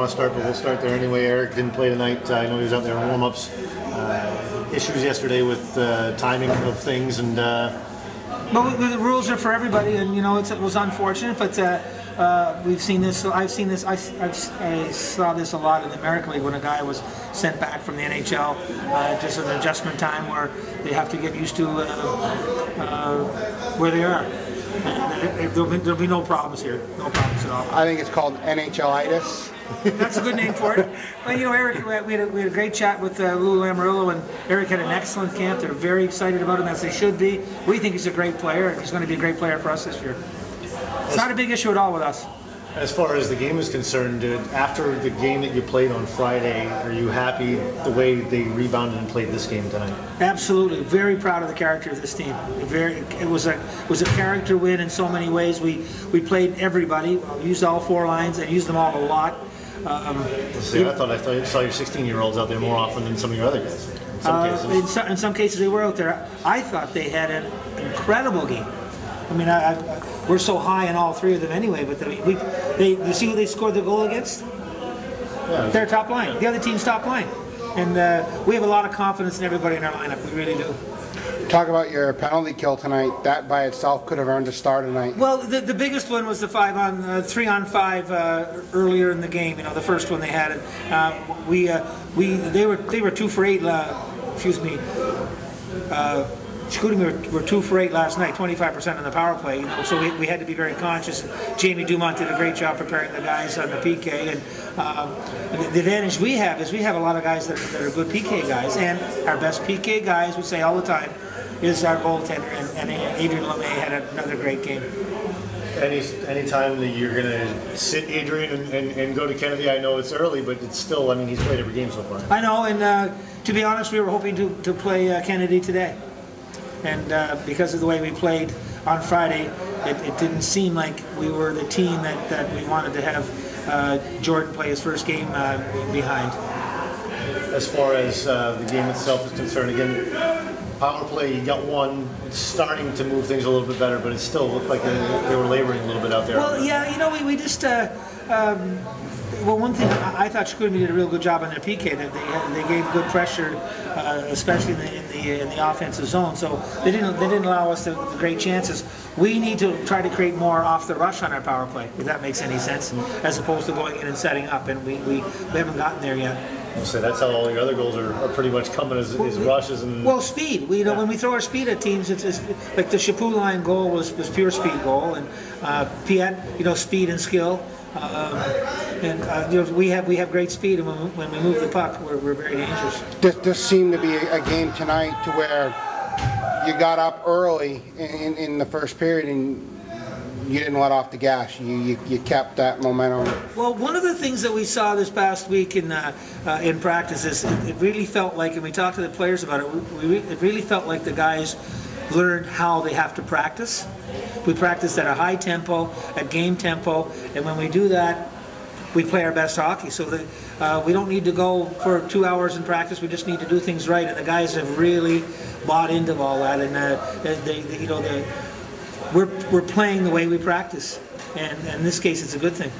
want to start, but we'll start there anyway. Eric didn't play tonight. I know he was out there in warm-ups. Issues yesterday with timing of things, and well, the rules are for everybody, and you know it was unfortunate, but we've seen this. I've seen this. I saw this a lot in the American League when a guy was sent back from the NHL, just an adjustment time where they have to get used to where they are. There'll be no problems here. No problems at all. I think it's called NHLitis. That's a good name for it. Well, you know, Eric, we had a great chat with Lou Lamoriello, and Eric had an excellent camp. They're very excited about him, as they should be. We think he's a great player, and he's going to be a great player for us this year. It's not a big issue at all with us. As far as the game is concerned, after the game that you played on Friday, are you happy the way they rebounded and played this game tonight? Absolutely. Very proud of the character of this team. It was a character win in so many ways. We played everybody, used all four lines, and used them all a lot. See, I thought I saw your 16-year-olds out there more often than some of your other guys. In some cases. In some cases they were out there. I thought they had an incredible game. I mean, we're so high in all three of them anyway, but you see who they scored the goal against? Yeah. Their top line, the other team's top line. And we have a lot of confidence in everybody in our lineup, we really do. Talk about your penalty kill tonight. That by itself could have earned a star tonight. Well, the biggest one was the 3-on-5 earlier in the game. You know, the first one they had. They were 2 for 8. Chicoutimi were 2 for 8 last night, 25% on the power play. You know, so we had to be very conscious. Jamie Dumont did a great job preparing the guys on the PK. And the advantage we have is we have a lot of guys that are good PK guys, and our best PK guys, we say all the time, is our goaltender. And Adrian LeMay had another great game. Any time that you're going to sit Adrian and go to Kennedy, I know it's early, but it's still, I mean, he's played every game so far. I know, and to be honest, we were hoping to play Kennedy today. And because of the way we played on Friday, it didn't seem like we were the team that we wanted to have Jordan play his first game behind. As far as the game itself is concerned, again, power play, you got one. It's starting to move things a little bit better, but it still looked like they were laboring a little bit out there. Well, yeah, you know, we just... well, one thing, I thought Chicoutimi did a real good job on their PK. That they gave good pressure, especially in the offensive zone. So they didn't allow us the great chances. We need to try to create more off the rush on our power play, if that makes any sense, as opposed to going in and setting up. And we haven't gotten there yet. So that's how all your other goals are pretty much coming as rushes and. Well, speed. When we throw our speed at teams, it's like the Chaput line goal was pure speed goal, and Piet, speed and skill. We have great speed, and when we move the puck, we're very dangerous. This seemed to be a game tonight to where you got up early in the first period and you didn't let off the gas. You kept that momentum. Well, one of the things that we saw this past week in practice is it really felt like, and we talked to the players about it, it really felt like the guys learned how they have to practice. We practice at a high tempo, at game tempo, and when we do that, we play our best hockey. So that we don't need to go for 2 hours in practice. We just need to do things right, and the guys have really bought into all that. And we're playing the way we practice, and in this case, it's a good thing.